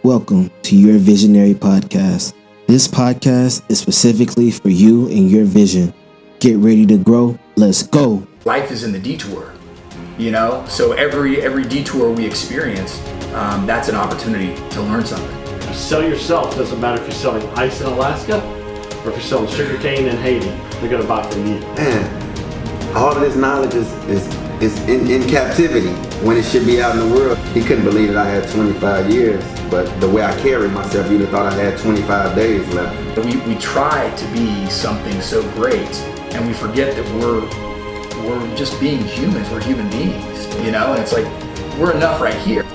Welcome to Your Visionary Podcast. This podcast is specifically for you and your vision. Get ready to grow. Let's go. Life is in the detour, So every detour we experience, that's an opportunity to learn something. You sell yourself. Doesn't matter if you're selling ice in Alaska or if you're selling sugarcane in Haiti. They're gonna buy from you. Man, all of this knowledge is in captivity when it should be out in the world. He couldn't believe that I had 25 years, but the way I carried myself, you'd have thought I had 25 days left. We try to be something so great, and we forget that we're just being humans. We're human beings, and it's like we're enough right here.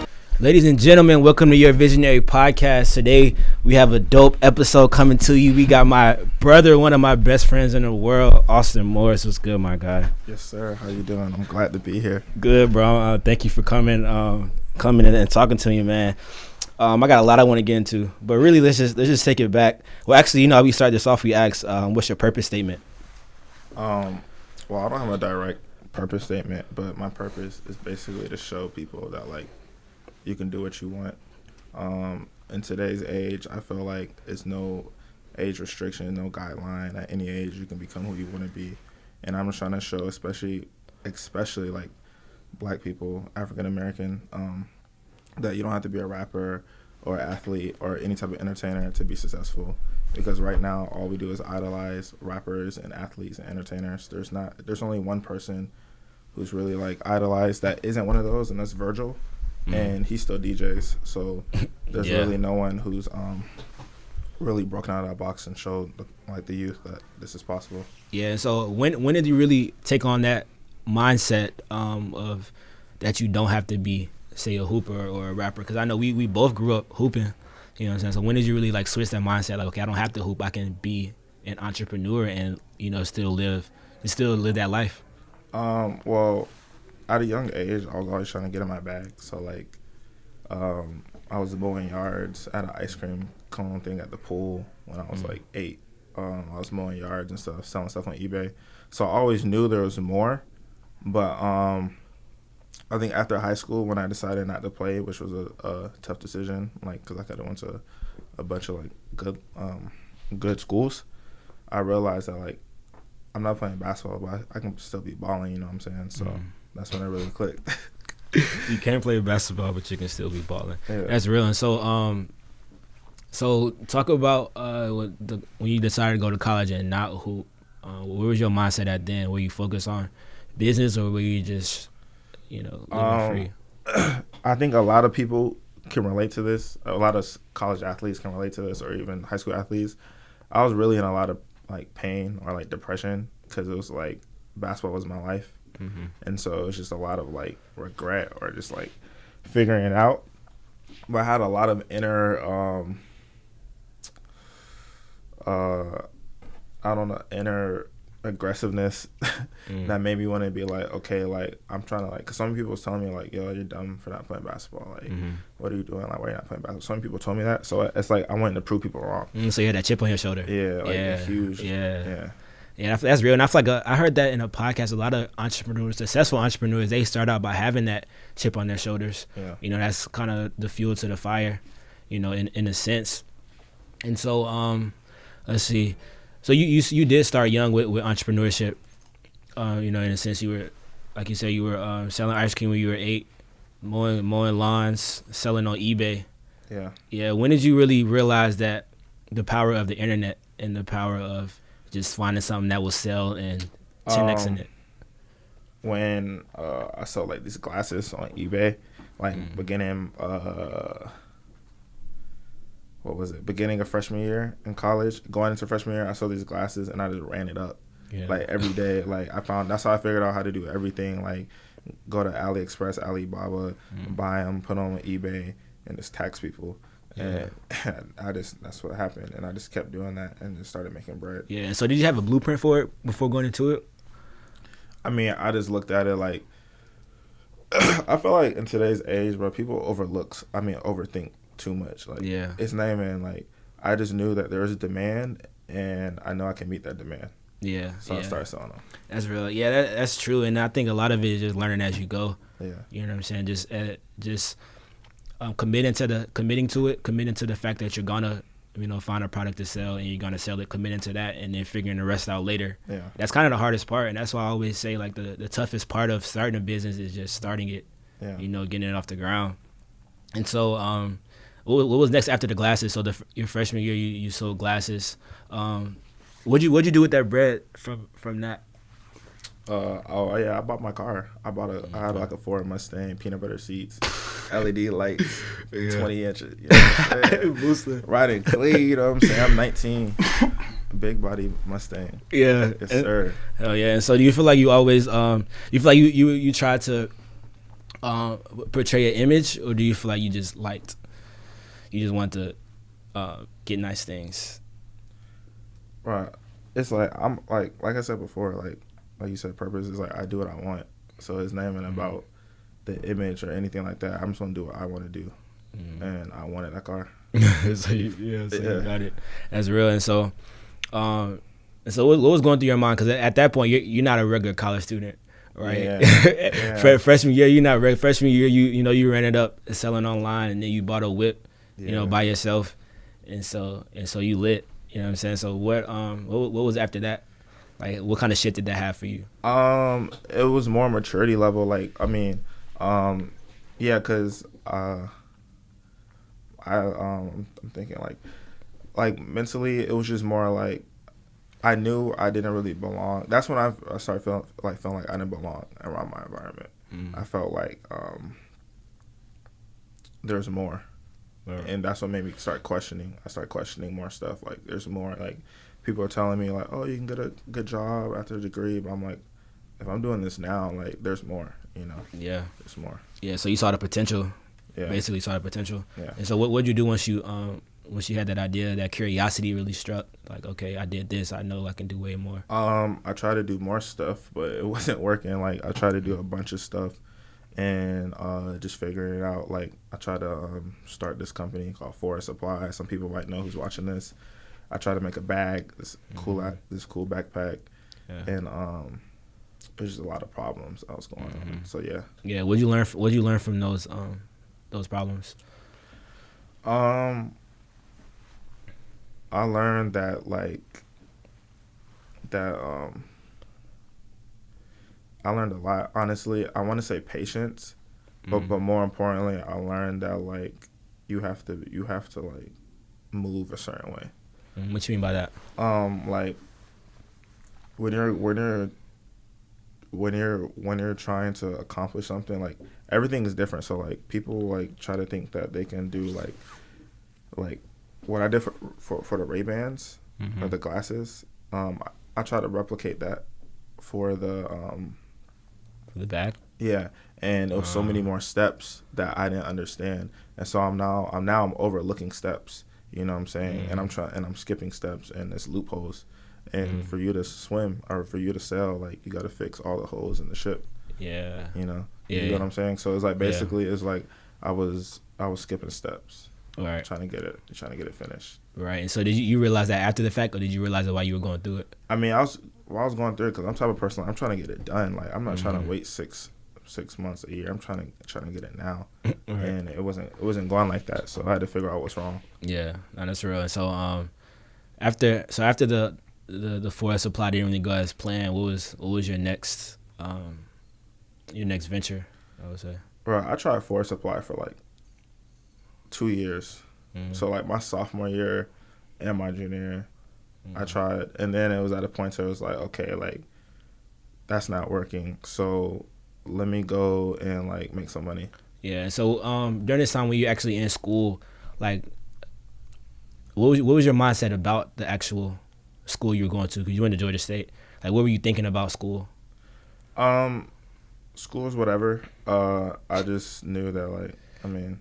Ladies and gentlemen, welcome to Your Visionary Podcast. Today, we have a dope episode coming to you. We got my brother, one of my best friends in the world, Austin Morris. What's good, my guy? Yes, sir. How you doing? I'm glad to be here. Good, bro. Thank you for coming and talking to me, man. I got a lot I want to get into, but really, let's just take it back. Well, actually, we start this off. We asked, what's your purpose statement? Well, I don't have a direct purpose statement, but my purpose is basically to show people that you can do what you want. In today's age, I feel like it's no age restriction, no guideline. At any age, you can become who you want to be. And I'm just trying to show, especially like Black people, African American, that you don't have to be a rapper or athlete or any type of entertainer to be successful. Because right now, all we do is idolize rappers and athletes and entertainers. There's only one person who's really idolized that isn't one of those, and that's Virgil. And he still DJs, so there's really no one who's really broken out of that box and showed the youth that this is possible. Yeah. So when did you really take on that mindset of that you don't have to be, say, a hooper or a rapper? Because I know we both grew up hooping. You know what I'm saying? So when did you really switch that mindset? Okay, I don't have to hoop. I can be an entrepreneur and still live that life. Well, at a young age, I was always trying to get in my bag. So, I was mowing yards at an ice cream cone thing at the pool when I was 8. I was mowing yards and stuff, selling stuff on eBay. So I always knew there was more. But I think after high school, when I decided not to play, which was a tough decision, because I could have went to a bunch of good schools, I realized that I'm not playing basketball, but I can still be balling. You know what I'm saying? So. That's when it really clicked. You can't play basketball, but you can still be balling. Yeah. That's real. And so talk about when you decided to go to college and not hoop. Where was your mindset at then? Were you focused on business, or were you just, living free? I think a lot of people can relate to this. A lot of college athletes can relate to this, or even high school athletes. I was really in a lot of pain or depression because it was basketball was my life. Mm-hmm. And so it was just a lot of regret or just figuring it out. But I had a lot of inner inner aggressiveness that made me want to be okay, I'm trying to because some people was telling me yo, you're dumb for not playing basketball. What are you doing? Why are you not playing basketball? Some people told me that, so it's I wanted to prove people wrong. So you had that chip on your shoulder. Yeah, huge. Yeah, that's real. And I feel I heard that in a podcast. A lot of entrepreneurs, successful entrepreneurs, they start out by having that chip on their shoulders. Yeah. That's kind of the fuel to the fire, in a sense. And so, let's see. So you did start young with entrepreneurship. In a sense, you were, like you said, you were selling ice cream when you were 8, mowing lawns, selling on eBay. Yeah. Yeah. When did you really realize that the power of the internet and the power of just finding something that will sell and 10xing it? When I sold these glasses on eBay, beginning beginning of freshman year in college, going into freshman year, I sold these glasses and I just ran it up. Yeah. Every day. I found, that's how I figured out how to do everything. Go to AliExpress, Alibaba, buy them, put them on eBay, and just tax people. Yeah. And that's what happened, and I just kept doing that and just started making bread. Yeah. So did you have a blueprint for it before going into it? I mean, I just looked at it I feel in today's age, bro, people overthink too much. It's not even I just knew that there was a demand, and I know I can meet that demand. Yeah. So I started selling them. That's real. Yeah, that's true, and I think a lot of it is just learning as you go. Yeah. You know what I'm saying? Just committing to the fact that you're gonna find a product to sell and you're gonna sell it, committing to that, and then figuring the rest out later. Yeah. That's kind of the hardest part, and that's why I always say like the toughest part of starting a business is just starting it. Yeah. Getting it off the ground. And so what was next after the glasses? So your freshman year you sold glasses. What'd you do with that bread from that? I bought my car. I had like a Ford Mustang, peanut butter seats, LED lights, 20 inches. You know what I'm saying? Riding clean, you know what I'm saying? I'm 19, big body Mustang. Yeah, yes sir. Hell yeah! And so do you feel like you always you feel like you try to portray an image, or do you feel like you just want to get nice things? Right. It's like I'm like I said before, like you said, purpose is like I do what I want. So it's not even about the image or anything like that. I'm just gonna do what I want to do, and I wanted that car. So you got it. That's real. And so, what was going through your mind? Because at that point, you're not a regular college student, right? Yeah. Freshman year, you're not regular. Freshman year, you ran it up selling online, and then you bought a whip, by yourself, and so you lit. You know what I'm saying? So what was after that? Like, what kind of shit did that have for you? It was more maturity level. Like, I mean, because I'm thinking like mentally, it was just more like I knew I didn't really belong. That's when I started feeling like I didn't belong around my environment. I felt like there's more. Right. And that's what made me start questioning. I started questioning more stuff. Like, there's more. Like, people are telling me, like, oh, you can get a good job after a degree. But I'm like, if I'm doing this now, like, there's more, Yeah. There's more. Yeah, so you saw the potential. Yeah. Basically saw the potential. Yeah. And so what did you do once you had that idea, that curiosity really struck? Like, okay, I did this. I know I can do way more. I tried to do more stuff, but it wasn't working. Like, I tried to do a bunch of stuff. And just figuring it out. Like, I tried to start this company called Forest Supply. Some people might know who's watching this. I tried to make a bag, this cool backpack, and there's just a lot of problems that was going on. So yeah. Yeah. What'd you learn from those problems? I learned that I learned a lot, honestly. I want to say patience, but more importantly, I learned that like you have to like move a certain way. What you mean by that? Like when you're trying to accomplish something, like everything is different. So like people like try to think that they can do like what I did for the Ray-Bans or the glasses. I try to replicate that for the bag. Yeah, and there was so many more steps that I didn't understand, and so I'm overlooking steps. You know what I'm saying? And I'm skipping steps, and there's loopholes. And for you to swim or for you to sail, like you got to fix all the holes in the ship. Yeah. You know what I'm saying? So it's like basically it's like I was skipping steps. Right. Trying to get it finished. Right. And so did you realize that after the fact, or did you realize it while you were going through it? I mean, I was going through it because I'm the type of person, I'm trying to get it done. Like, I'm not trying to wait six months, a year. I'm trying to get it now. Right. And it wasn't going like that. So I had to figure out what's wrong. Yeah, no, that's real. And so after the Forest Supply didn't really go as planned, what was your next venture, I would say? Bro, I tried Forest Supply for like 2 years. So like my sophomore year and my junior year, I tried, and then it was at a point where it was like, okay, like that's not working, so let me go and like make some money. Yeah. So during this time when you're actually in school, like what was your mindset about the actual school you were going to? Because you went to Georgia State. Like, what were you thinking about school? School is whatever. I just knew that, like, I mean,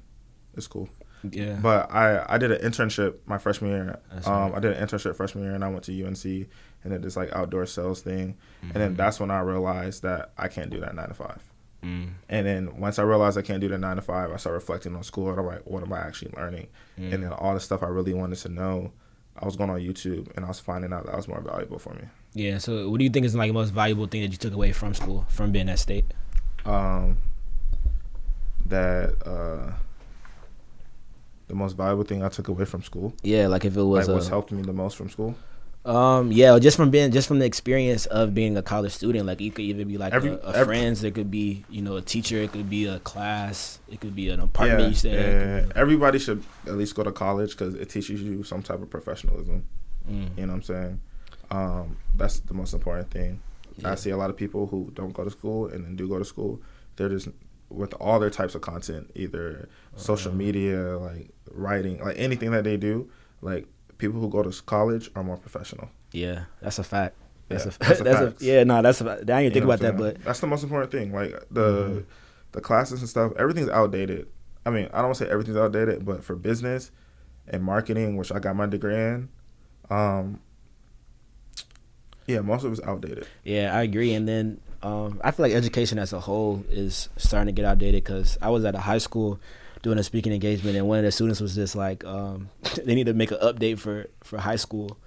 it's cool. Yeah. But I did an internship my freshman year. I did an internship freshman year, and I went to UNC and did this like outdoor sales thing. And then that's when I realized that I can't do that 9 to 5. And then once I realized I can't do the 9 to 5, I started reflecting on school, and I'm like, what am I actually learning? And then all the stuff I really wanted to know, I was going on YouTube, and I was finding out that was more valuable for me. Yeah. So what do you think is like the most valuable thing that you took away from school, from being at State? That the most valuable thing I took away from school. Yeah, like if it was like what's helped me the most from school. Yeah, just from the experience of being a college student. Like, you could either be like a friends, it could be, you know, a teacher, it could be a class, it could be an apartment you stay in. Everybody should at least go to college because it teaches you some type of professionalism. You know what I'm saying? That's the most important thing. Yeah. I see a lot of people who don't go to school and then do go to school. They're just with all their types of content, either social media, like writing, like anything that they do, like people who go to college are more professional. Yeah, that's a fact. That's a fact. I didn't even think about that, but that's the most important thing. Like the classes and stuff, everything's outdated. I mean, I don't want to say everything's outdated, but for business and marketing, which I got my degree in, most of it's outdated. Yeah, I agree. And then I feel like education as a whole is starting to get outdated because I was at a high school doing a speaking engagement, and one of the students was just like, they need to make an update for high school.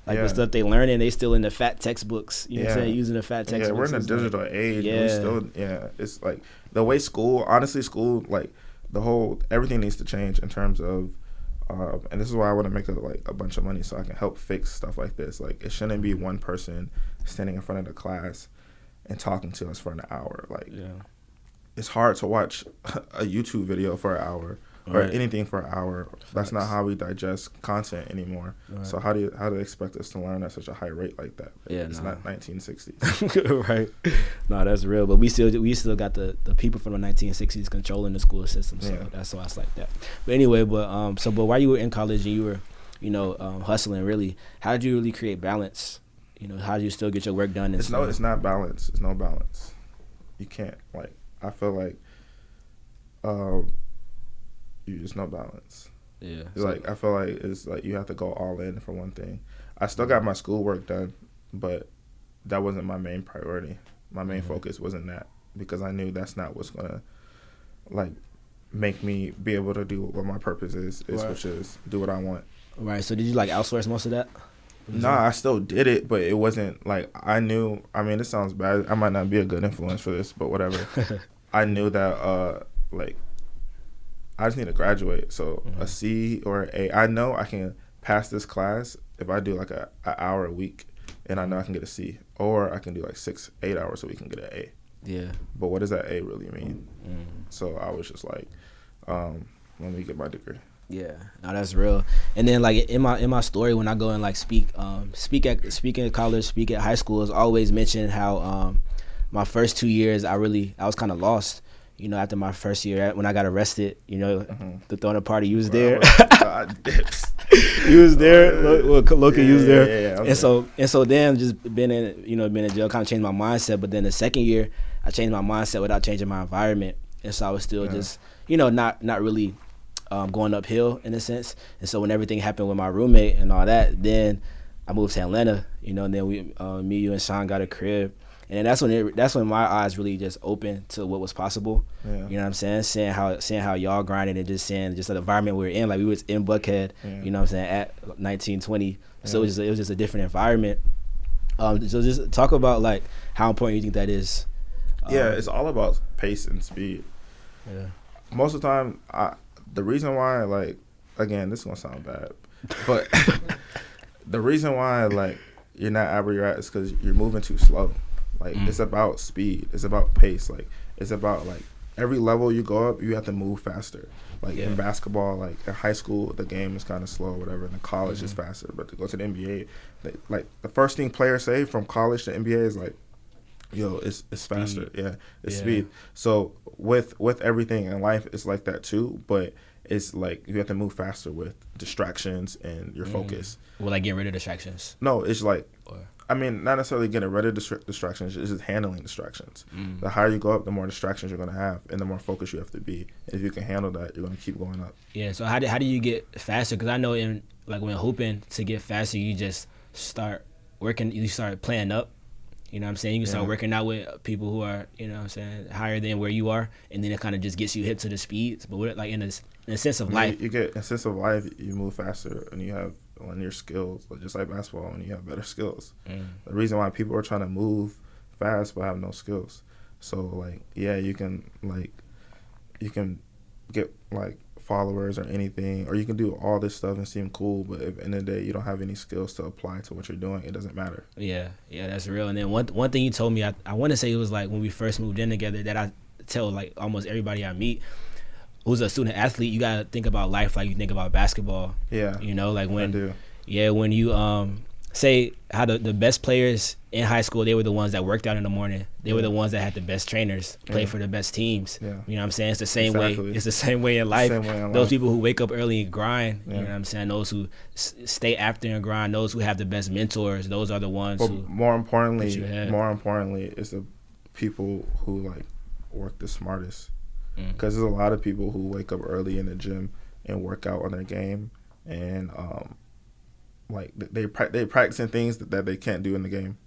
Like the stuff they learn, and they still in the fat textbooks. You know what I'm saying? Using the fat textbooks. Yeah, we're in a digital age. Yeah. We still, it's like the way school, like everything needs to change in terms of, and this is why I want to make a bunch of money so I can help fix stuff like this. Like, it shouldn't be one person standing in front of the class and talking to us for an hour. Like, it's hard to watch a YouTube video for an hour or anything for an hour. That's not how we digest content anymore. Right. So how do they expect us to learn at such a high rate like that? It's not 1960s. Right. No, that's real. But we still got the people from the 1960s controlling the school system. So that's why it's like that. But anyway, but while you were in college and you were, you know, hustling, really, how did you really create balance? You know, how do you still get your work done? It's not balance. It's no balance. You can't, like, I feel like there's no balance. Yeah. Like, I feel like it's like you have to go all in for one thing. I still got my schoolwork done, but that wasn't my main priority. My main focus wasn't that, because I knew that's not what's gonna like make me be able to do what my purpose is which is do what I want. Right. So did you like outsource most of that? Nah, I still did it, but it wasn't like I knew. I mean, this sounds bad. I might not be a good influence for this, but whatever. I knew that like I just need to graduate. So a C or an A. I know I can pass this class if I do like an hour a week, and I know I can get a C. Or I can do like 6-8 hours a week and get an A. Yeah. But what does that A really mean? So I was just like, let me get my degree. Yeah, no, that's real. And then like in my story, when I go and like speak at college, speak at high school, it's always mentioned how my first 2 years I was kind of lost. You know, after my first year, when I got arrested, you know, the throwing party, you was there. You was there. Loki, you was there. Yeah, and so then just been in jail kind of changed my mindset. But then the second year, I changed my mindset without changing my environment, and so I was still just, you know, not really going uphill in a sense. And so when everything happened with my roommate and all that, then I moved to Atlanta, you know, and then me, you, and Sean got a crib. And then that's when my eyes really just opened to what was possible. Yeah. You know what I'm saying? Seeing how y'all grinded, and just seeing just the environment we were in. Like, we was in Buckhead, you know what I'm saying, at 1920. So it was just a different environment. So just talk about like how important you think that is. It's all about pace and speed. Yeah. Most of the time, the reason why, like, again, this is gonna sound bad, but the reason why like you're not at where you're at is because you're moving too slow. Like, it's about speed. It's about pace. Like, it's about, like, every level you go up, you have to move faster. Like, in basketball, like, in high school, the game is kind of slow or whatever. And in college, it's faster. But to go to the NBA, like, the first thing players say from college to NBA is, like, yo, it's faster. Yeah, it's speed. So with everything in life, it's like that, too. But it's, like, you have to move faster with distractions and your focus. Well, like, getting rid of distractions? No, it's, like... I mean, not necessarily getting rid of distractions, it's just handling distractions. The higher you go up, the more distractions you're going to have, and the more focused you have to be. And if you can handle that, you're going to keep going up. Yeah, so how do you get faster? Because I know when hooping, to get faster, you just start working, you start playing up. You know what I'm saying? You can start working out with people who are, you know what I'm saying, higher than where you are, and then it kind of just gets you hip to the speeds. But what, like in a sense of life. In a sense of life, you move faster, and you have linear skills, just like basketball, and you have better skills. The reason why people are trying to move fast but have no skills. So like, you can get like followers or anything, or you can do all this stuff and seem cool, but if at the end of the day you don't have any skills to apply to what you're doing, it doesn't matter. Yeah, that's real. And then one thing you told me, I want to say it was like when we first moved in together, that I tell like almost everybody I meet who's a student athlete, you gotta think about life like you think about basketball. Yeah, you know, like when I do. Yeah, when you say how the best players in high school, they were the ones that worked out in the morning. They were the ones that had the best trainers, played for the best teams. Yeah. You know what I'm saying? It's the same way. It's the same way in life. Those people who wake up early and grind, you know what I'm saying? Those who stay after and grind, those who have the best mentors, those are the ones who. More importantly, it's the people who like work the smartest. Because there's a lot of people who wake up early in the gym and work out on their game, and like they practicing things that they can't do in the game.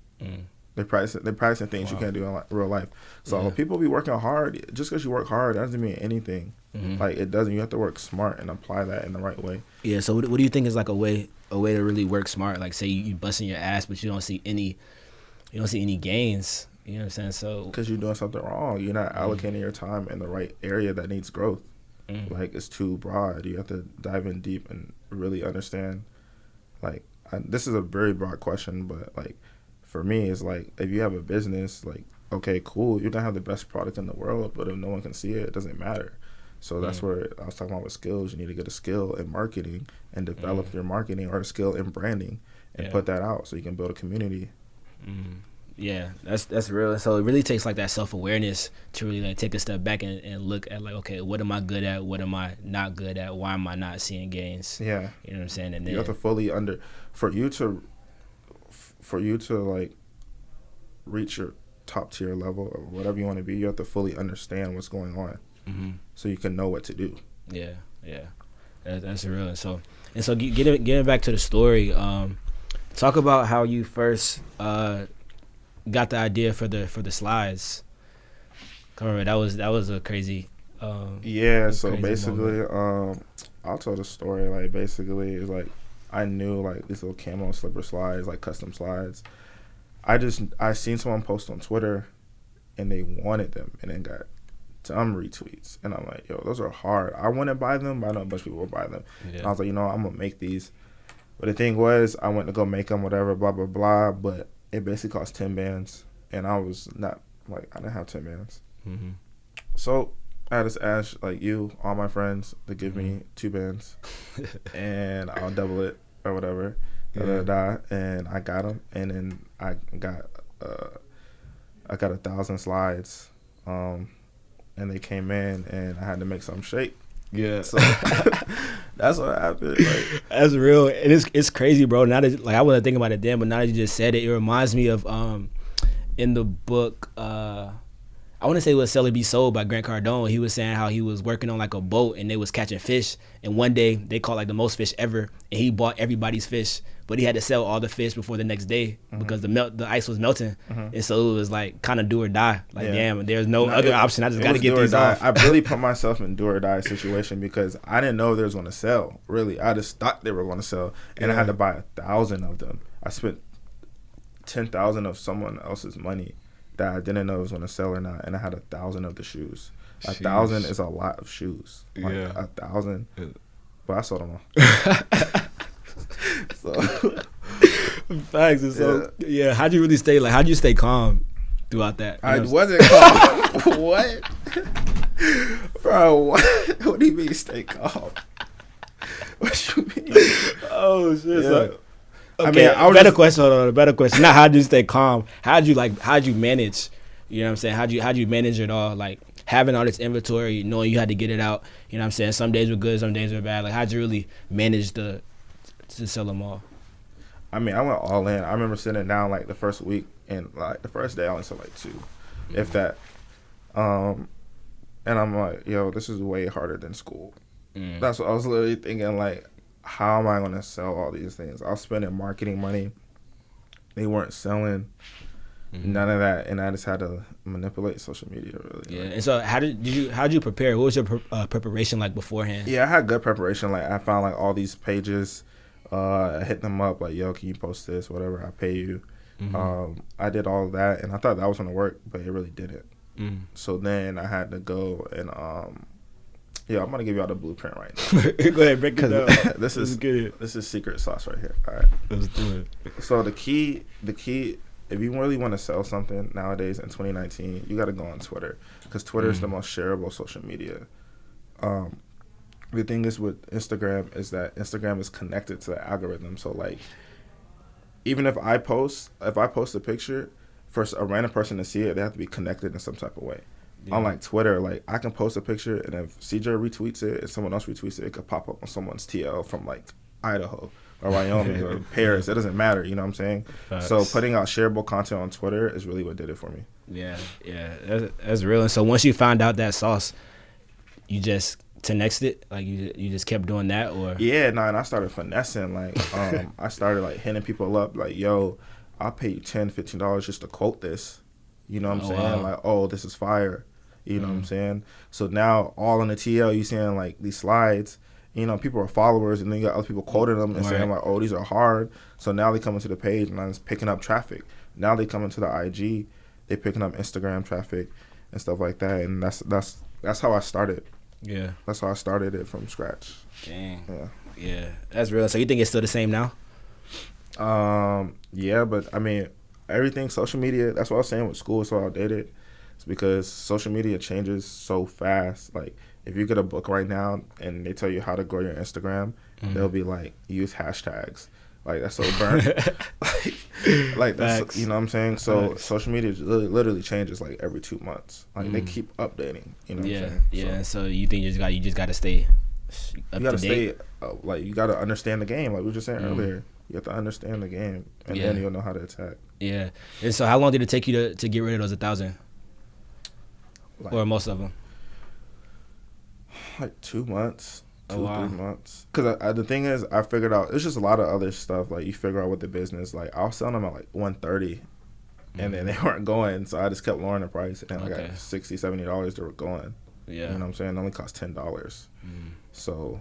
They're practicing things you can't do in real life. So people be working hard. Just because you work hard, that doesn't mean anything. Like it doesn't. You have to work smart and apply that in the right way. Yeah. So what do you think is like a way to really work smart? Like say you busting your ass, but you don't see any gains. You know what I'm saying? So because you're doing something wrong, you're not allocating your time in the right area that needs growth. Like it's too broad. You have to dive in deep and really understand. Like this is a very broad question, but like for me, it's like if you have a business, like okay, cool, you're gonna have the best product in the world, but if no one can see it, it doesn't matter. So that's where I was talking about with skills. You need to get a skill in marketing and develop your marketing, or a skill in branding and put that out so you can build a community. Yeah, that's real. So it really takes like that self-awareness to really like take a step back and look at like, okay, what am I good at? What am I not good at? Why am I not seeing gains? Yeah, you know what I'm saying. And then you have to fully for you to like reach your top tier level or whatever you want to be. You have to fully understand what's going on, so you can know what to do. Yeah, that's real. And so getting back to the story, talk about how you first got the idea for the slides. Come on, that was a crazy. So crazy basically, I'll tell the story. Like basically, it's like I knew like these little camo slipper slides, like custom slides. I seen someone post on Twitter, and they wanted them, and then got some retweets, and I'm like, yo, those are hard. I wouldn't buy them, but I know a bunch of people will buy them. Yeah. And I was like, I'm gonna make these. But the thing was, I went to go make them, whatever, blah blah blah. But it basically cost 10 bands, and I was not like I didn't have 10 bands. So I just asked like all my friends to give me 2 bands, and I'll double it or whatever. And I got them, and then I got 1,000 slides, and they came in, and I had to make something shake. Yeah, so that's what happened. Like, that's real, and it's crazy, bro. Now that like I wasn't thinking about it then, but now that you just said it, it reminds me of in the book I want to say it was Sell or Be Sold by Grant Cardone. He was saying how he was working on like a boat and they was catching fish, and one day they caught like the most fish ever, and he bought everybody's fish, but he had to sell all the fish before the next day because the ice was melting, and so it was like kind of do or die. Like damn, there's no other option. I just got to get these off. I really put myself in do or die situation because I didn't know they was going to sell. Really, I just thought they were going to sell, and I had to buy 1,000 of them. I spent 10,000 of someone else's money that I didn't know was going to sell or not, and I had 1,000 of the shoes. 1,000 is a lot of shoes. Like 1,000, but I sold them all. So facts. And so how'd you really stay? Like, how'd you stay calm throughout that? I wasn't calm. What, bro? What do you mean stay calm? What you mean? Oh shit! Yeah. So, okay, I mean, a better question. Not how'd you stay calm? How'd you manage? You know what I'm saying? How'd you manage it all? Like having all this inventory, knowing you had to get it out. You know what I'm saying? Some days were good, some days were bad. Like how'd you really manage to sell them all? I mean, I went all in. I remember sitting down like the first week, and like the first day I only sold like 2, if that. And I'm like, yo, this is way harder than school. That's what I was literally thinking. Like, how am I going to sell all these things? I was spending marketing money. They weren't selling. None of that, and I just had to manipulate social media, really. Yeah, and so how'd you prepare? What was your preparation like beforehand? Yeah, I had good preparation. Like, I found like all these pages. I hit them up like, yo, can you post this? Whatever, I pay you. I did all of that, and I thought that was gonna work, but it really didn't. So then I had to go and Yeah, I'm gonna give y'all the blueprint right now. Go ahead, break it down. This is good. This is secret sauce right here. All right. Let's do it. So the key, if you really want to sell something nowadays in 2019, you got to go on Twitter, because Twitter is the most shareable social media. The thing is with Instagram is that Instagram is connected to the algorithm. So like, even if I post a picture, for a random person to see it, they have to be connected in some type of way. Yeah. Unlike Twitter, like I can post a picture, and if CJ retweets it, if someone else retweets it, it could pop up on someone's TL from like Idaho or Wyoming or Paris. It doesn't matter, you know what I'm saying? Facts. So putting out shareable content on Twitter is really what did it for me. Yeah, that's real. And so once you found out that sauce, you just next it, like you just kept doing that, or? Yeah, no, and I started finessing. Like, I started like hitting people up, like, yo, I'll pay you $10, $15 just to quote this. You know what I'm saying? Wow. Like, oh, this is fire. You know what I'm saying? So now all on the TL, you seeing like these slides. You know, people are followers, and then you got other people quoting them and saying like, oh, these are hard. So now they come into the page, and I'm just picking up traffic. Now they come into the IG, they picking up Instagram traffic and stuff like that, and that's how I started. Yeah, that's how I started it from scratch. Dang. Yeah, that's real. So you think it's still the same now? Yeah, but I mean, everything social media. That's what I was saying with school is so outdated. It's because social media changes so fast. Like, if you get a book right now and they tell you how to grow your Instagram, they'll be like, use hashtags. Like, that's so burnt. like that's, you know what I'm saying? So social media literally changes like every 2 months. Like they keep updating. You know what I'm saying? Yeah. So you think you just got to stay up to date? Like you got to understand the game. Like we were just saying earlier, you have to understand the game, and then you'll know how to attack. Yeah. And so how long did it take you to get rid of those 1,000? Like, or most of them? Like 2 months. 3 months. Because the thing is, I figured out, it's just a lot of other stuff. Like, you figure out with the business. Like, I was selling them at like $130, and then they weren't going. So I just kept lowering the price. And I got $60, $70 they were going. Yeah. You know what I'm saying? It only cost $10. So,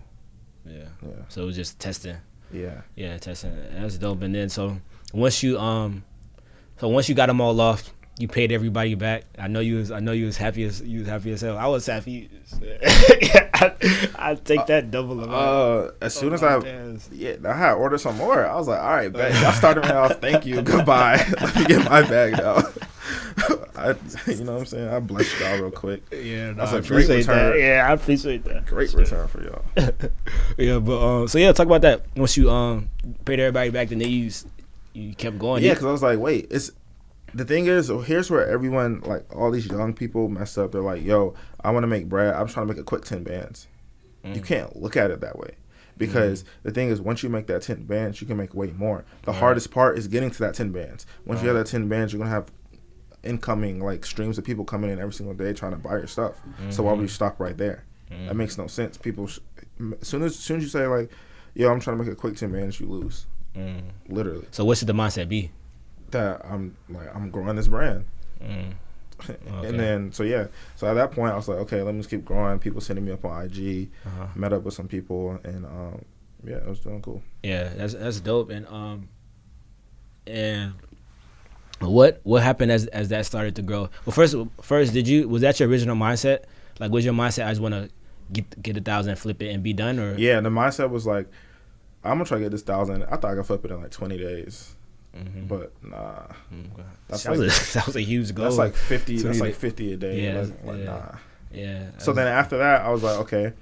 yeah. So it was just testing. Yeah. Yeah, testing. That's dope. And then, so once you got them all off, you paid everybody back. I know you was happy as hell. I was happy. I take that double amount. As soon as I had ordered some more, I was like, all right, bet. Y'all started me off. Thank you. Goodbye. Let me get my bag now. You know what I'm saying? I blessed y'all real quick. Yeah, that's a great return. Yeah, I appreciate that. Great return for y'all. Yeah, but talk about that. Once you paid everybody back, then you kept going. Yeah, because I was like, wait, the thing is, here's where everyone, like all these young people mess up. They're like, yo, I want to make bread. I'm trying to make a quick 10 bands. You can't look at it that way. Because the thing is, once you make that 10 bands, you can make way more. The hardest part is getting to that 10 bands. Once you have that 10 bands, you're going to have incoming like streams of people coming in every single day trying to buy your stuff. So why would you stop right there? That makes no sense. People, as soon as you say like, yo, I'm trying to make a quick 10 bands, you lose. Literally. So what should the mindset be? That I'm growing this brand. Okay. And then so at that point I was like, okay, let me just keep growing. People sending me up on IG, met up with some people, and it was doing cool. Yeah, that's dope. And what happened as that started to grow? Well, first was that your original mindset? Like, was your mindset I just want to get 1,000, flip it, and be done? Or yeah, the mindset was like, I'm gonna try to get this 1,000. I thought I could flip it in like 20 days. But nah, that was a huge goal. That's like 50. That's like 50 a day. Nah. Yeah. So then after that, I was like, okay,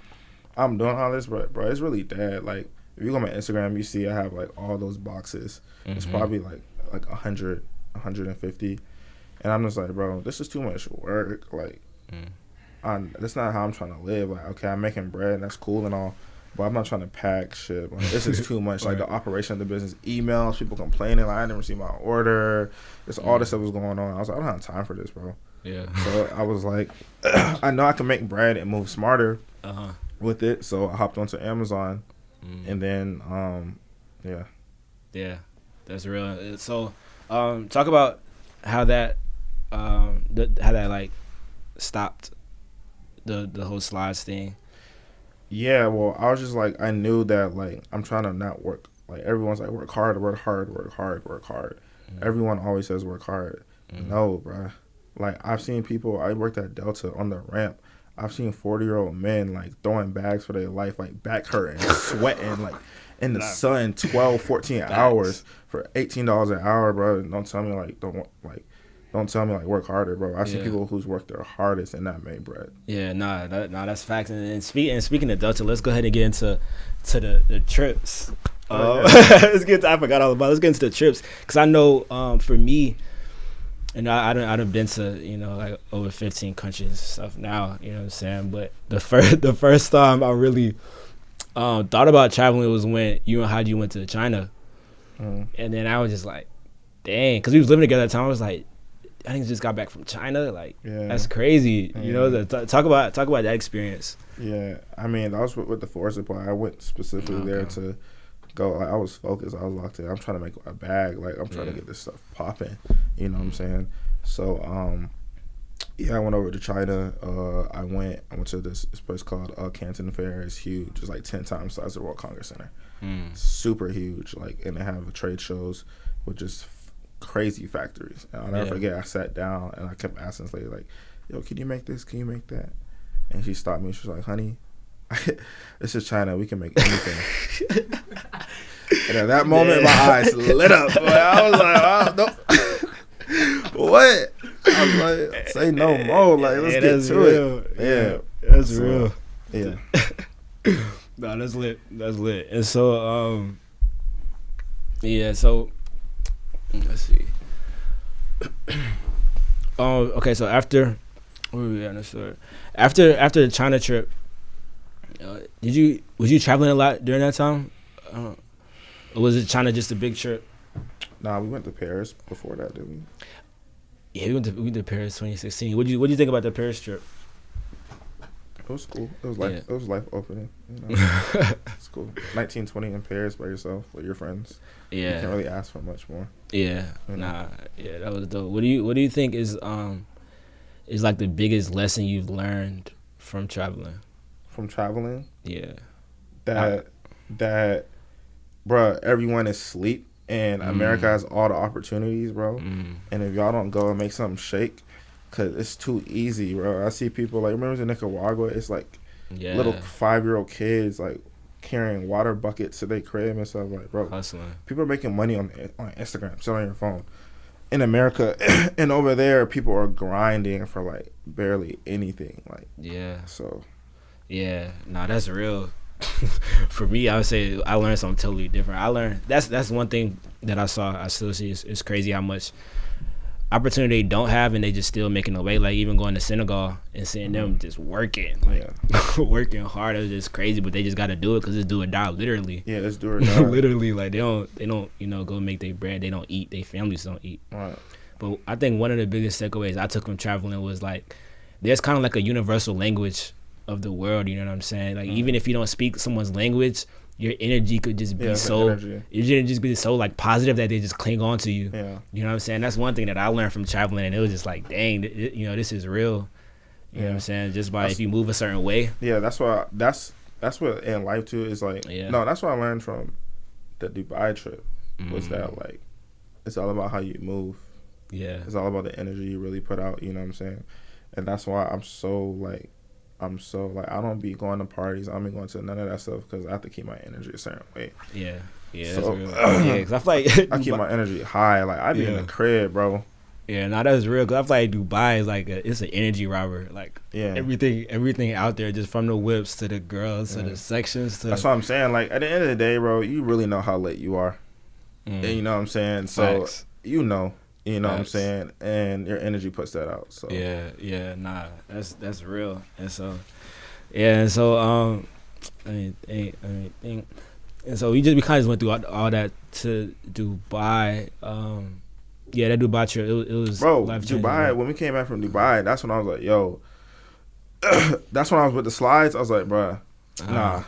I'm doing all this, but bro, it's really dead. Like, if you go on my Instagram, you see I have like all those boxes. It's probably like 100, 150, and I'm just like, bro, this is too much work. Like, that's not how I'm trying to live. Like, okay, I'm making bread, and that's cool and all. But I'm not trying to pack shit. Like, this is too much. Like, the operation of the business, emails, people complaining, like, I didn't receive my order. It's all this stuff was going on. I was like, I don't have time for this, bro. Yeah. So I was like, I know I can make bread and move smarter with it. So I hopped onto Amazon, and then, Yeah, that's real. So, talk about how that like stopped the whole slides thing. Yeah, well, I was just like, I knew that, like, I'm trying to not work. Like, everyone's like, work hard. Everyone always says work hard. No, bruh. Like, I've seen people, I worked at Delta on the ramp. I've seen 40-year-old men like throwing bags for their life, like back hurting, sweating, like in the sun 12, 14 hours for $18 an hour, bro. Don't tell me like work harder, bro. I've seen people who's worked their hardest and not made bread. Yeah, that's facts. And speaking of Delta, let's go ahead and get into the trips. Let's get. I forgot all about it. Let's get into the trips, because I know for me, and I done been to, you know, like over 15 countries and stuff now, you know what I'm saying? But the first time I really thought about traveling was when you and Haji went to China. And then I was just like, dang, because we was living together at the time. I was like, I think just got back from China. Like, that's crazy. You know, talk about that experience. Yeah, I mean, I was with the Force Supply. I went specifically there to go. Like, I was focused. I was locked in. I'm trying to make a bag. Like, I'm trying to get this stuff popping. You know what I'm saying? So, I went over to China. I went to this place called Canton Fair. It's huge. It's like 10 times the size of the World Congress Center. Super huge. Like, and they have trade shows with just crazy factories. And I'll never forget, I sat down and I kept asking this lady, like, yo, can you make this? Can you make that? And she stopped me. She was like, honey, this is China. We can make anything. And at that moment, my eyes lit up. I was like, oh, no. What? I was like, say no more. Like, let's get to real. it. Yeah. That's real. Yeah. No, that's lit. That's lit. And so, so let's see. Okay, so after where were we at? After the China trip, was you traveling a lot during that time? Or was it China just a big trip? Nah, we went to Paris before that, didn't we? Yeah, we went to Paris 2016. What do you think about the Paris trip? It was cool. It was life opening. You know? It's cool. 1920 in Paris by yourself with your friends. Yeah, you can't really ask for much more. Yeah, you know? That was dope. What do you think is like the biggest lesson you've learned from traveling? From traveling? Yeah. That, bruh, everyone is asleep and America has all the opportunities, bro. And if y'all don't go and make something shake, because it's too easy, bro. I see people, like, remember in Nicaragua, it's like little 5-year-old kids, like, carrying water buckets to their crib and stuff, like, bro. Hustling. People are making money on Instagram, selling your phone. In America, and over there, people are grinding for, like, barely anything. Like, so. Yeah, no, that's real. For me, I would say I learned something totally different. I learned, that's one thing that I still see. It's crazy how much opportunity they don't have, and they just still making a way. Like, even going to Senegal and seeing them just working, like working hard. It was just crazy, but they just got to do it because it's do or die, literally. Yeah, it's do or die. Literally, like they don't go make their bread. They don't eat. Their families don't eat. Right. But I think one of the biggest takeaways I took from traveling was, like, there's kind of like a universal language of the world. You know what I'm saying? Like, even if you don't speak someone's language, your energy could just be so like positive that they just cling on to you. Yeah. You know what I'm saying? That's one thing that I learned from traveling, and it was just like, dang, this is real. You know what I'm saying? Just by if you move a certain way. Yeah, that's what in life too is like. Yeah. No, that's what I learned from the Dubai trip was that, like, it's all about how you move. Yeah. It's all about the energy you really put out. You know what I'm saying? And that's why I'm so I don't be going to parties. I don't be going to none of that stuff because I have to keep my energy a certain way. Yeah, so, that's real. Because I feel like I keep my energy high. Like, I be in the crib, bro. Yeah, no, that's real. Because I feel like Dubai is like it's an energy robber. Like, everything out there, just from the whips to the girls to the sections. That's what I'm saying. Like, at the end of the day, bro, you really know how lit you are. And you know what I'm saying? So Facts. you know what I'm saying, and your energy puts that out. So that's real. And so and so we kind of just went through all that to Dubai. That Dubai trip, it was, bro, life-changing. Dubai. When we came back from Dubai, that's when I was like, yo. That's when I was with the slides. I was like, bruh, nah,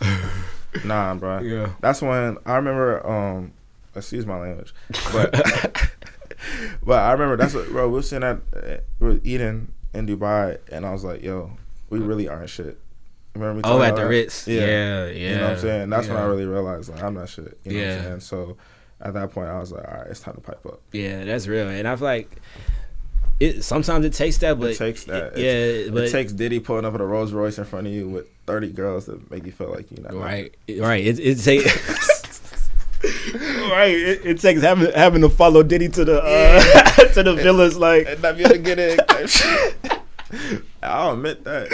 bruh. Yeah. That's when I remember. Excuse my language, but. But I remember that's what, bro, we were eating in Dubai, and I was like, yo, we really aren't shit. Remember me talking at about the that? Ritz. Yeah. You know what I'm saying? That's when I really realized, like, I'm not shit. You know what I'm saying? So at that point, I was like, all right, it's time to pipe up. Yeah, that's real. And I feel like sometimes it takes that, but it takes that. But it takes Diddy pulling up in a Rolls Royce in front of you with 30 girls that make you feel like you're not right. It takes. Right, it takes having to follow Diddy to the to the villas, like, and not be able to get in. I'll admit that.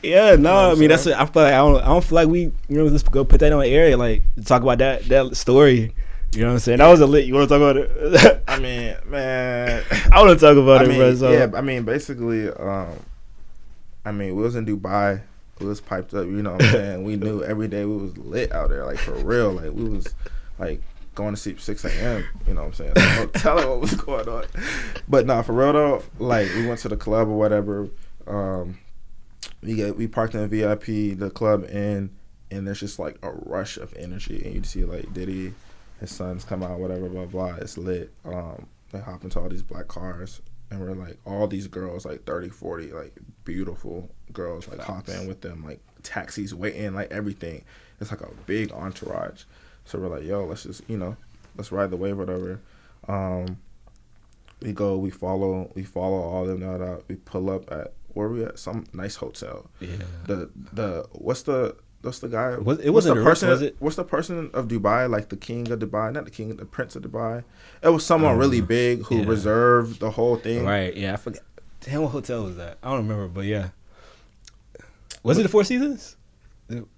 Yeah, no, You know what I I'm mean that's. saying? I feel like I don't feel like we just go put that on the air, like talk about that story. You know what I'm saying? That was a lit. You want to talk about it? I mean, man, I want to talk about it, bro. So. yeah. I mean, basically, I mean, we was in Dubai. We was piped up. You know what I'm saying? We knew every day we was lit out there, like for real. Like we was like going to sleep 6 a.m. You know what I'm saying? So no telling what was going on. But nah, for real though, like we went to the club or whatever. We parked in VIP, the club in, and there's just like a rush of energy, and you see like Diddy, his sons come out, whatever, blah blah. It's lit. They hop into all these black cars, and we're like all these girls, like 30, 40, like beautiful girls, like hop in with them, like taxis waiting, like everything. It's like a big entourage. So we're like, yo, let's just, let's ride the wave, whatever. We follow all them out. We pull up at, where we at? Some nice hotel. Yeah. What's the guy? What's the person of Dubai? Like the king of Dubai, not the king, the prince of Dubai. It was someone really big who reserved the whole thing. Right. Yeah, I forgot. Damn, what hotel was that? I don't remember, but yeah. Was it the Four Seasons?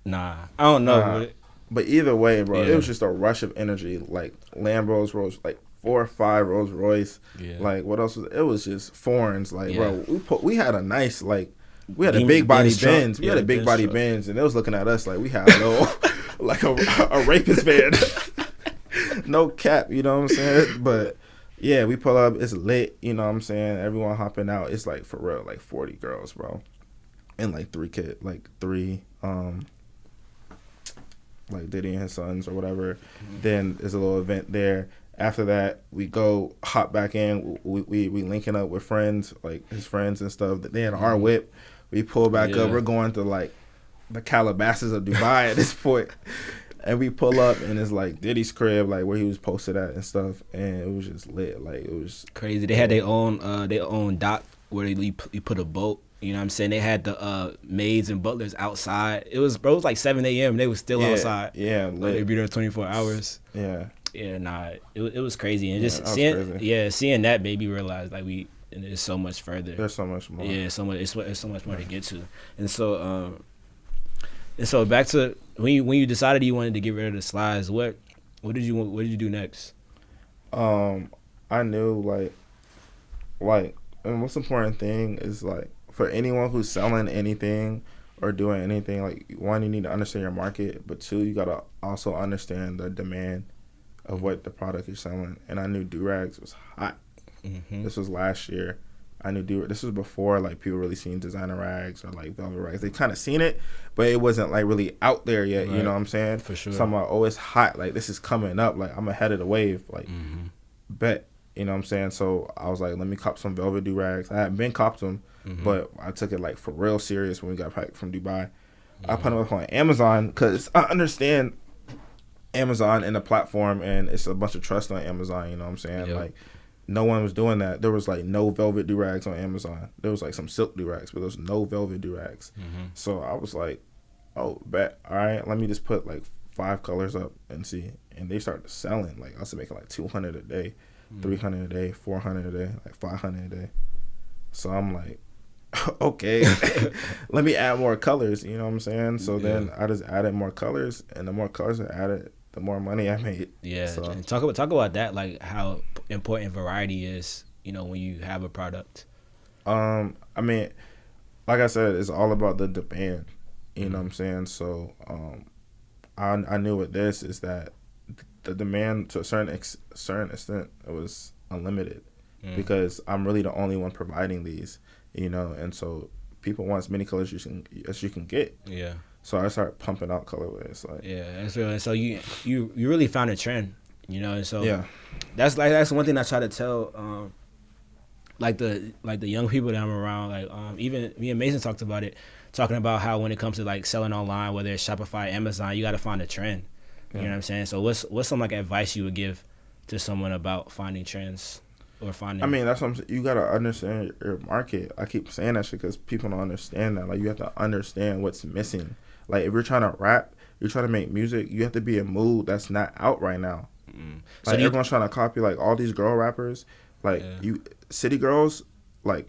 Nah, I don't know. But either way, bro, it was just a rush of energy. Like Lambos, like 4 or 5 Rolls Royce. Yeah. Like what else was it? Was just foreigns. Like bro, we had a nice we had a big body Benz. We had a big body Benz, and they was looking at us like we had like a rapist van. No cap, you know what I'm saying? But yeah, we pull up, it's lit, you know what I'm saying? Everyone hopping out. It's like for real, like 40 girls, bro. And like 3 kids, like Diddy and his sons or whatever. Mm-hmm. Then there's a little event there. After that, we go hop back in. We linking up with friends, like his friends and stuff. They in our whip. We pull back up. We're going to like the Calabasas of Dubai at this point. And we pull up and it's like Diddy's crib, like where he was posted at and stuff. And it was just lit. Like it was crazy. They had their own dock where you put a boat. You know what I'm saying? They had the maids and butlers outside. It was like 7 a.m. They was still outside. Yeah, lit. Like, they'd be there 24 hours. Yeah. Yeah, nah, it was crazy. And just seeing that made me realize like there's so much further. There's so much more. Yeah, it's so much more to get to. And so back to when you decided you wanted to get rid of the slides, what did you do next? I knew like and most important thing is like for anyone who's selling anything or doing anything, like 1, you need to understand your market, but 2, you gotta also understand the demand of what the product you're selling. And I knew Dorags was hot. Mm-hmm. This was last year. I knew this was before like people really seen designer rags or like velvet rags. They kind of seen it, but it wasn't like really out there yet. Right. You know what I'm saying? For sure. So I'm like, oh, it's hot. Like this is coming up. Like I'm ahead of the wave. Like bet. You know what I'm saying? So I was like, let me cop some velvet Dorags. I hadn't been copped them, but I took it like for real serious when we got back from Dubai. I put them up on Amazon because I understand Amazon and the platform, and it's a bunch of trust on Amazon. You know what I'm saying? Yep. Like no one was doing that. There was like no velvet Dorags on Amazon. There was like some silk Dorags, but there was no velvet Dorags. So I was like, oh, bet. All right, let me just put like 5 colors up and see. And they started selling. Like I was making like 200 a day. 300 a day, 400 a day, like 500 a day. So I'm like, okay, let me add more colors. You know what I'm saying? So then I just added more colors, and the more colors I added, the more money I made. Yeah. So. Talk about that, like how important variety is. You know, when you have a product. I mean, like I said, it's all about the demand. You know what I'm saying? So I knew with this is that the demand to a certain extent it was unlimited because I'm really the only one providing these, you know, and so people want as many colors as you can get. Yeah. So I started pumping out colorways. Like that's real. And so you really found a trend, you know, and so that's one thing I try to tell like the young people that I'm around, like even me and Mason talking about how when it comes to like selling online, whether it's Shopify, Amazon, you got to find a trend. You know what I'm saying? So what's some like advice you would give to someone about finding trends? or finding? I mean, that's what I'm saying. You gotta understand your market. I keep saying that shit because people don't understand that. Like, you have to understand what's missing. Like, if you're trying to rap, you're trying to make music, you have to be in a mood that's not out right now. So Like, everyone's trying to copy, like, all these girl rappers. Like, city girls, like,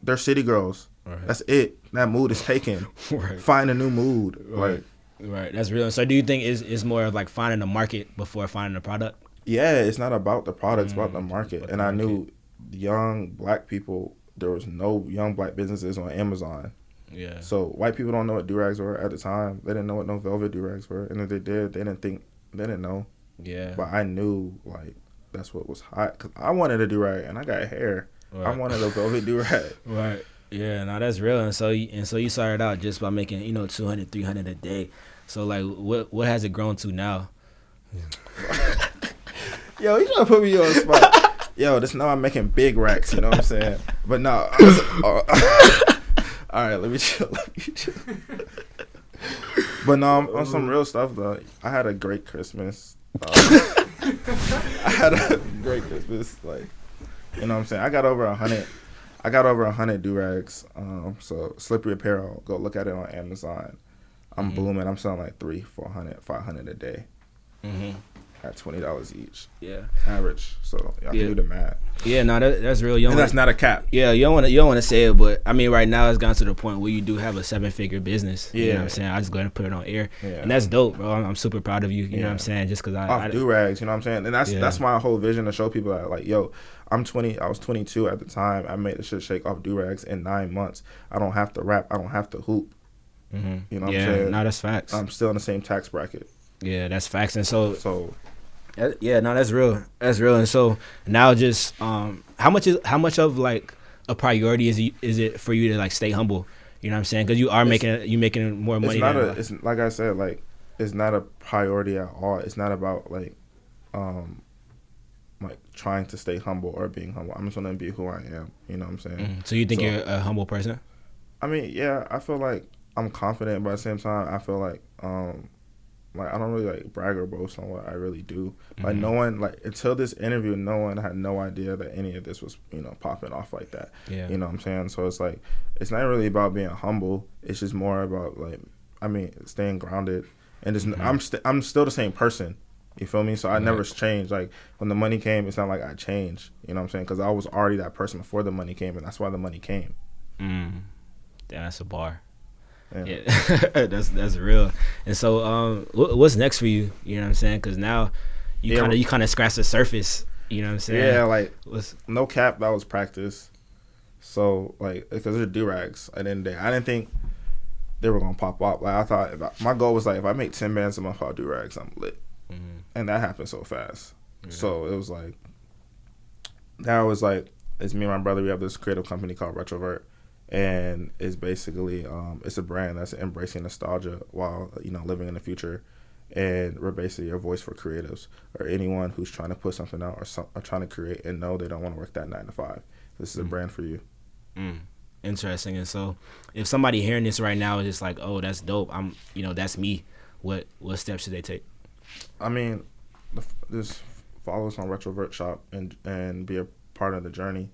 they're city girls. Right. That's it. That mood is taken. Right. Find a new mood. Right. Right. That's real. So do you think it's more of like finding the market before finding the product? Yeah, it's not about the product, it's about the market. And I knew young black people, there was no young black businesses on Amazon. Yeah. So white people don't know what Dorags were at the time. They didn't know what no velvet Dorags were. And if they did, they didn't know. Yeah. But I knew, like, that's what was hot. Because I wanted a Dorag, and I got hair. Right. I wanted a velvet Dorag. Right. Yeah, no, that's real. And so you started out just by making, 200, 300 a day. So, like, what has it grown to now? Yo, you trying to put me on the spot. Yo, now I'm making big racks, you know what I'm saying? But no. All right, let me chill. But no, on some real stuff, though. I had a great Christmas. I had a great Christmas. Like, you know what I'm saying? I got over 100 Dorags. So Slippery Apparel, go look at it on Amazon. I'm booming. I'm selling like 300, 400, 500 a day. At $20 each. Yeah. Average. So y'all can do the math. Yeah, no, that's real. And that's not a cap. Yeah, you don't want to say it, but I mean, right now it's gotten to the point where you do have a 7-figure business. Yeah. You know what I'm saying? I just go ahead and put it on air. Yeah. And that's dope, bro. I'm super proud of you. You know what I'm saying? Just because I do rags, you know what I'm saying? And that's my whole vision, to show people that, like, yo, I was 22 at the time. I made the shit shake off Dorags in 9 months. I don't have to rap. I don't have to hoop. You know what I'm saying? Yeah, no, that's facts. I'm still in the same tax bracket. Yeah, that's facts. And so yeah, no, that's real. That's real. And so now, just how much of like a priority is it for you to like stay humble? You know what I'm saying? Because you making more money. It's like I said, like, it's not a priority at all. It's not about like trying to stay humble or being humble. I'm just gonna be who I am. You know what I'm saying? So you think you're a humble person? I mean, yeah, I feel like I'm confident, but at the same time, I feel like I don't really like brag or boast on what I really do. Like, no one, like, until this interview, no one had no idea that any of this was, popping off like that. Yeah. You know what I'm saying? So it's like, it's not really about being humble. It's just more about, like, I mean, staying grounded. And I'm still the same person. You feel me? So I never changed. Like, when the money came, it's not like I changed. You know what I'm saying? Because I was already that person before the money came, and that's why the money came. That's a bar. Yeah. That's real. And so what's next for you? You know what I'm saying? Because now you kind of scratch the surface. You know what I'm saying? Yeah, like, no cap, that was practice. So, like, because they're Dorags at the end of the day, I didn't think they were gonna pop up. Like, I thought my goal was like, if I make 10 bands a month out Dorags, I'm lit. And that happened so fast. So it was like, now it's like, it's me and my brother. We have this creative company called Retrovert. And it's basically it's a brand that's embracing nostalgia while living in the future, and we're basically a voice for creatives or anyone who's trying to put something out or trying to create and know they don't want to work that 9 to 5. This is a brand for you. Interesting. And so, if somebody hearing this right now is just like, oh, that's dope, that's me. What steps should they take? I mean, just follow us on Retrovert Shop and be a part of the journey.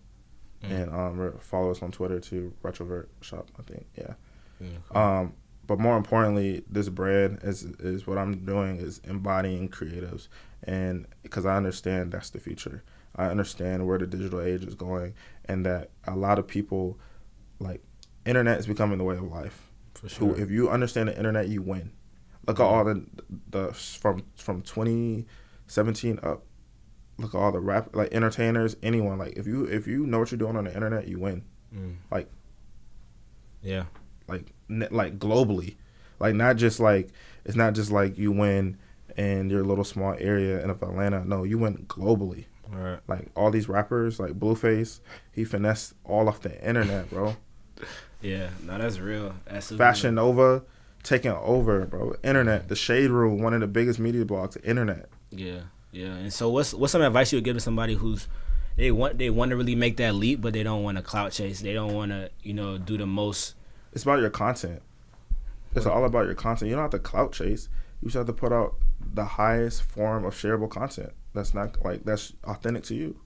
And follow us on Twitter too, Retrovert Shop, I think. Yeah. Cool. But more importantly, this brand is what I'm doing is embodying creatives, and because I understand that's the future. I understand where the digital age is going, and that a lot of people, like, internet is becoming the way of life. For sure. If you understand the internet, you win. Look at all the from 2017 up. Look at all the rap, like, entertainers, anyone. Like, if you know what you're doing on the internet, you win. Like, yeah, like globally, like, not just like, it's not just like you win in your little small area in Atlanta. No, you win globally. All right. Like, all these rappers, like Blueface, he finessed all off the internet, bro. Yeah, no, that's real. Fashion Nova taking over, bro. Internet, the Shade Room, one of the biggest media blogs, internet. Yeah. Yeah, and so what's some advice you would give to somebody who's they want to really make that leap, but they don't want to clout chase. They don't want to do the most. It's about your content. It's all about your content. You don't have to clout chase. You just have to put out the highest form of shareable content. That's not like that's authentic to you.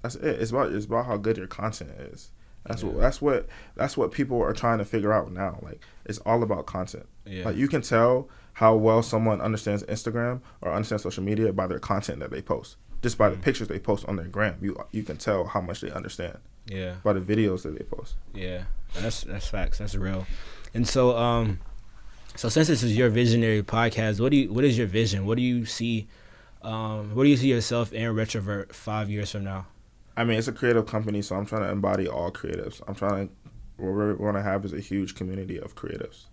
That's it. It's about how good your content is. That's what people are trying to figure out now. Like, it's all about content. Yeah. Like, you can tell how well someone understands Instagram or understands social media by their content that they post. Just by the pictures they post on their gram, you can tell how much they understand. Yeah. By the videos that they post. Yeah. That's facts. That's real. And so so since this is your visionary podcast, what is your vision? What do you see yourself in Retrovert 5 years from now? I mean, it's a creative company, so I'm trying to embody all creatives. What we're going to have is a huge community of creatives,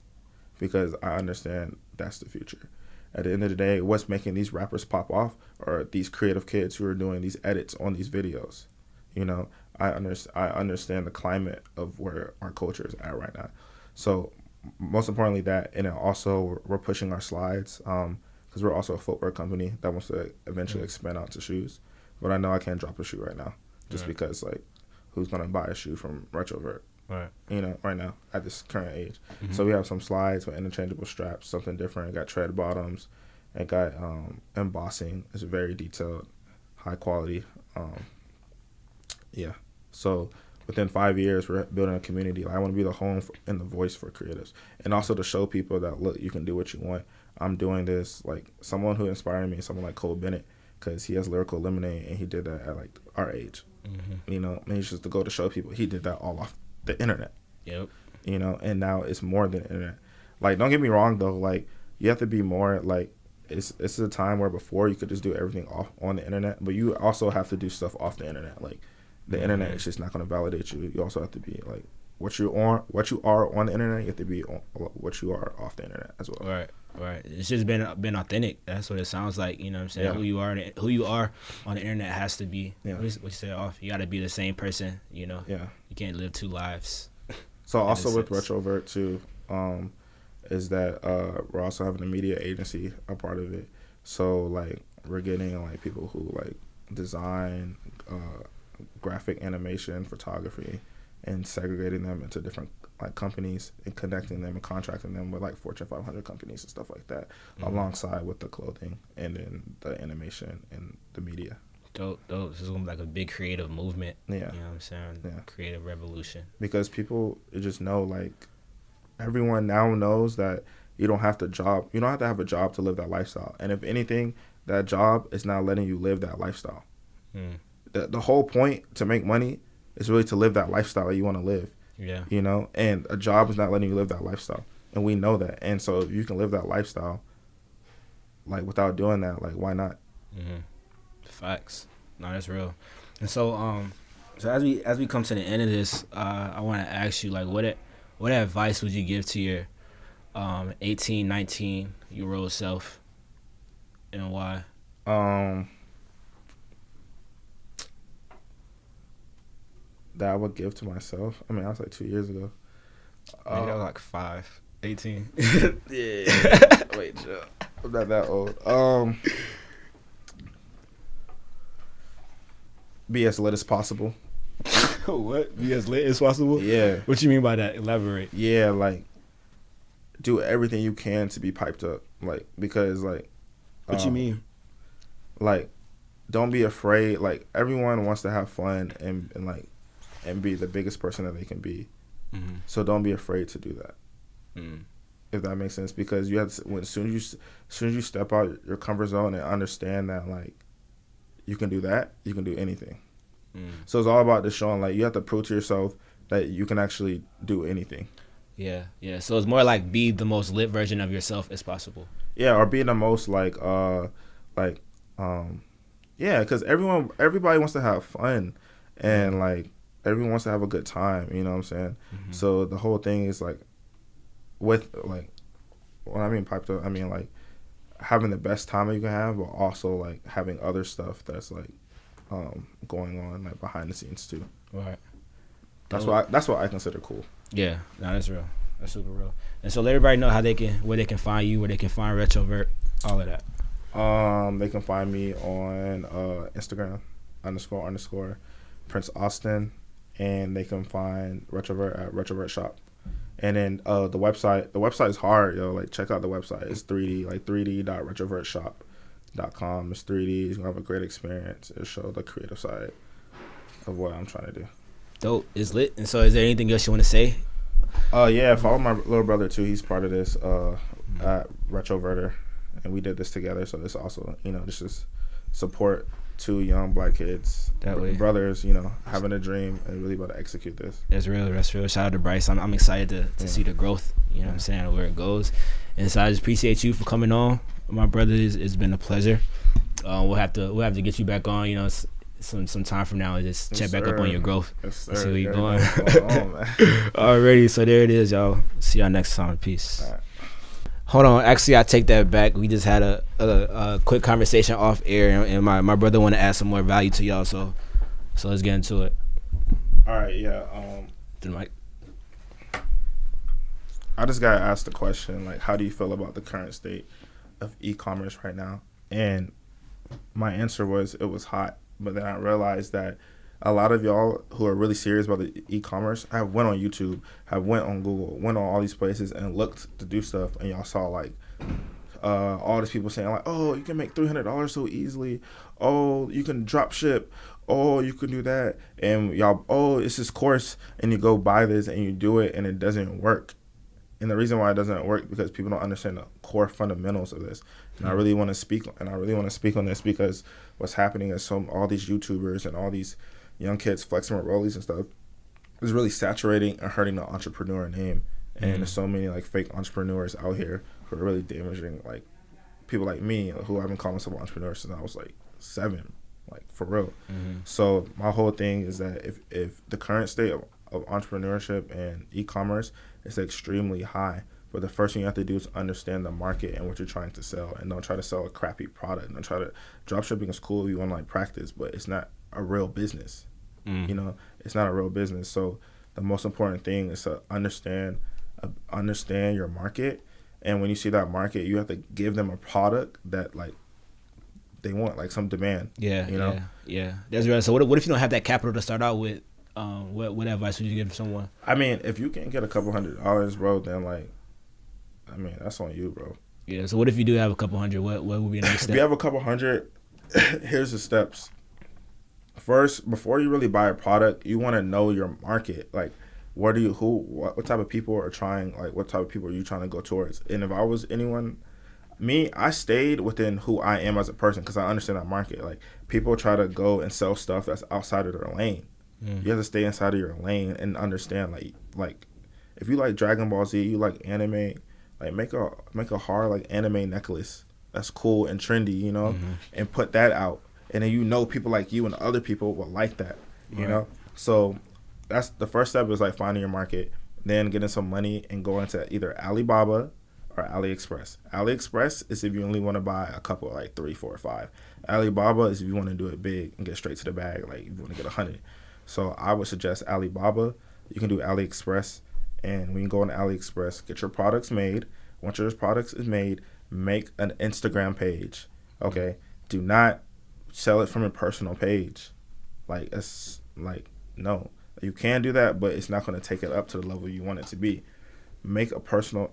because I understand that's the future. At the end of the day, what's making these rappers pop off are these creative kids who are doing these edits on these videos. You know, I understand the climate of where our culture is at right now. So most importantly that, and then also we're pushing our slides, because we're also a footwear company that wants to eventually expand out to shoes. But I know I can't drop a shoe right now, just because, like, who's going to buy a shoe from Retrovert? Right. You know, right now at this current age. So we have some slides with interchangeable straps, something different. Got tread bottoms, and got embossing. It's very detailed, high quality. Yeah. So within 5 years, we're building a community. I want to be the home and the voice for creatives, and also to show people that, look, you can do what you want. I'm doing this. Like, someone who inspired me, someone like Cole Bennett, because he has Lyrical Lemonade, and he did that at, like, our age. You know, and he's just to go to show people he did that all off the internet. Yep. You know, and now it's more than internet. Like, don't get me wrong though, like, you have to be more, like, it's a time where before you could just do everything off on the internet, but you also have to do stuff off the internet. Like, the internet is just not going to validate you. You also have to be, like, what you are on the internet, you have to be on what you are off the internet as well. Right. It's just been authentic. That's what it sounds like. You know what I'm saying? Yeah. Who you are on the internet has to be. Yeah. What you say off. You got to be the same person. You know. Yeah. You can't live two lives. So also with Retrovert too, is that we're also having a media agency a part of it. So, like, we're getting, like, people who, like, design, graphic animation, photography, and segregating them into different, like, companies and connecting them and contracting them with, like, Fortune 500 companies and stuff like that, alongside with the clothing and then the animation and the media. Dope. This is gonna be like a big creative movement. Yeah. You know what I'm saying? Yeah. Creative revolution. Because people just know, like, everyone now knows that you don't have to have a job to live that lifestyle. And if anything, that job is not letting you live that lifestyle. The whole point to make money is really to live that lifestyle that you want to live. Yeah. You know, and a job is not letting you live that lifestyle. And we know that. And so if you can live that lifestyle, like, without doing that, like, why not? Facts. No, that's real. And so so as we come to the end of this, I want to ask you, like, what advice would you give to your 18, 19-year-old self, and why? That I would give to myself. I mean, I was like 2 years ago. Maybe that was like 5, 18. Yeah. Wait, Joe. I'm not that old. Be as lit as possible. What? Be as lit as possible? Yeah. What you mean by that? Elaborate. Yeah, like, do everything you can to be piped up. Like, because, like... What you mean? Like, don't be afraid. Like, everyone wants to have fun and be the biggest person that they can be. So don't be afraid to do that. If that makes sense. Because you have to, as soon as you step out your comfort zone and understand that, like, you can do that, you can do anything. So it's all about just showing, like, you have to prove to yourself that you can actually do anything. Yeah. So it's more like be the most lit version of yourself as possible. Yeah, or be the most because everybody wants to have fun, and, like, everyone wants to have a good time. You know what I'm saying? So the whole thing is, like, with, like, when I mean piped up, I mean, like, having the best time that you can have, but also, like, having other stuff that's, like, going on, like, behind the scenes too. Right. That's what I consider cool. Yeah, no, that's real. That's super real. And so let everybody know where they can find you, where they can find Retrovert, all of that. They can find me on Instagram __ Prince Austin, and they can find Retrovert at Retrovert Shop. And then the website is hard, yo. Like, check out the website. It's 3D, like 3d.retrovertshop.com. It's 3D. You're gonna have a great experience. It'll show the creative side. of what I'm trying to do. Dope. It's lit. And so is there anything else you want to say? Yeah, follow my little brother too. He's part of this at Retrovert, and we did this together. So this also, this is support two young black kids, brothers, having a dream and really about to execute this. That's real. Shout out to Bryce. I'm excited to see the growth, you know what I'm saying, where it goes. And so I just appreciate you for coming on. My brother, it's been a pleasure. We'll have to get you back on, some time from now and just check back up on your growth. Yes, sir. See where you're going. Man. Alrighty, so there it is, y'all. See y'all next time. Peace. All right. Hold on, actually I take that back. We just had a quick conversation off air, and my brother want to add some more value to y'all, so let's get into it. All right, yeah. To the mic. I just got asked the question, like, how do you feel about the current state of e-commerce right now? And my answer was it was hot. But then I realized that a lot of y'all who are really serious about the e-commerce have went on YouTube, have went on Google, went on all these places and looked to do stuff. And y'all saw like all these people saying like, oh, you can make $300 so easily. Oh, you can drop ship. Oh, you can do that. And y'all, oh, it's this course. And you go buy this and you do it and it doesn't work. And the reason why it doesn't work because people don't understand the core fundamentals of this. And I really want to speak on this because what's happening is all these YouTubers and all these young kids flexing with rollies and stuff is really saturating and hurting the entrepreneur name. And there's so many like fake entrepreneurs out here who are really damaging like people like me who I've been calling myself an entrepreneur since I was like 7, like for real. So my whole thing is that if the current state of entrepreneurship and e-commerce is extremely high, but the first thing you have to do is understand the market and what you're trying to sell, and don't try to sell a crappy product. Don't try to dropshipping is cool if you want to like practice, but it's not a real business. It's not a real business. So the most important thing is to understand your market, and when you see that market, you have to give them a product that like they want, like some demand. Yeah. That's right. So what if you don't have that capital to start out with? What advice would you give someone? I mean, if you can get a couple $100, bro, then like, I mean, that's on you, bro. Yeah. So what if you do have a couple hundred? What would be the next step? If you have a couple hundred, here's the steps. First, before you really buy a product, you want to know your market. Like, what type of people are trying? Like, what type of people are you trying to go towards? And if I was anyone, I stayed within who I am as a person because I understand that market. Like, people try to go and sell stuff that's outside of their lane. You have to stay inside of your lane and understand like if you like Dragon Ball Z, you like anime, like make a hard like anime necklace that's cool and trendy, and put that out, and then people like you and other people will like that, So that's the first step is like finding your market, then getting some money and going to either Alibaba or AliExpress. AliExpress is if you only want to buy a couple, like 3, 4, or 5. Alibaba is if you want to do it big and get straight to the bag, like if you want to get 100. So I would suggest Alibaba. You can do AliExpress, and when you go on AliExpress, get your products made. Once your products is made, make an Instagram page. Okay, do not sell it from a personal page. Like it's like no, you can do that, but it's not going to take it up to the level you want it to be. Make a personal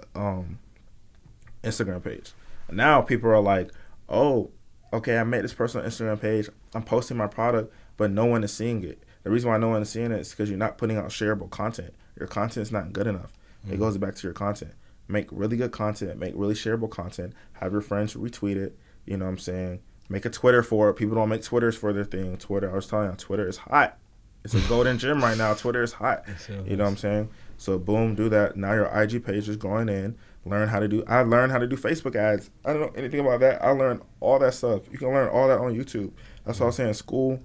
Instagram page. Now people are like, oh, okay, I made this personal Instagram page. I'm posting my product, but no one is seeing it. The reason why no one is seeing it is because you're not putting out shareable content. Your content is not good enough. It goes back to your content. Make really good content. Make really shareable content. Have your friends retweet it. You know what I'm saying? Make a Twitter for it. People don't make Twitters for their thing. Twitter, I was telling you, Twitter is hot. It's a golden gem right now. Twitter is hot. You know what I'm saying? So boom, do that. Now your IG page is going in. I learned how to do Facebook ads. I don't know anything about that. I learned all that stuff. You can learn all that on YouTube. That's what I was saying. School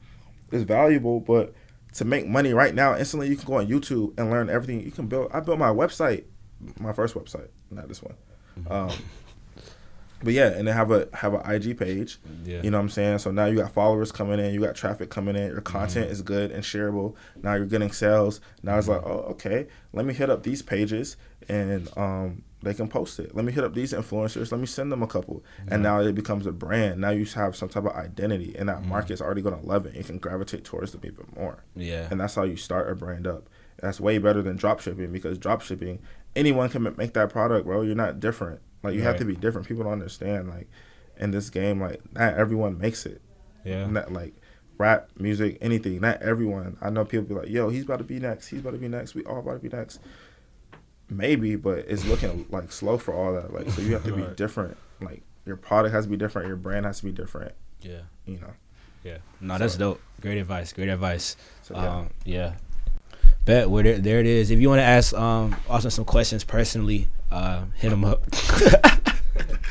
is valuable, but to make money right now, instantly, you can go on YouTube and learn everything you can build. I built my website, my first website, not this one. But yeah, and then have a IG page. Yeah. You know what I'm saying? So now you got followers coming in, you got traffic coming in, your content is good and shareable. Now you're getting sales. Now it's like, oh, okay, let me hit up these pages and they can post it. Let me hit up these influencers. Let me send them a couple. And now it becomes a brand. Now you have some type of identity, and that market's already going to love it. You can gravitate towards them even more. Yeah. And that's how you start a brand up. That's way better than drop shipping, because drop shipping, anyone can make that product, bro. You're not different. Like, you have to be different. People don't understand, like, in this game, like, not everyone makes it. Yeah. Not, like, rap, music, anything. Not everyone. I know people be like, yo, he's about to be next. He's about to be next. We all about to be next. Maybe, but it's looking like slow for all that. Like, so you have to be different. Like, your product has to be different. Your brand has to be different. Yeah. You know. Yeah. No, that's dope. Great advice. Great advice. So, yeah. Bet. Well, there it is. If you want to ask Austin some questions personally, hit him up.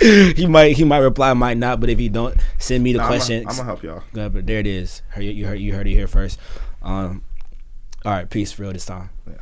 he might reply, might not. But if he don't, send me the questions. I'm gonna help y'all. Good, but there it is. You heard it here first. All right. Peace for real this time. Yeah.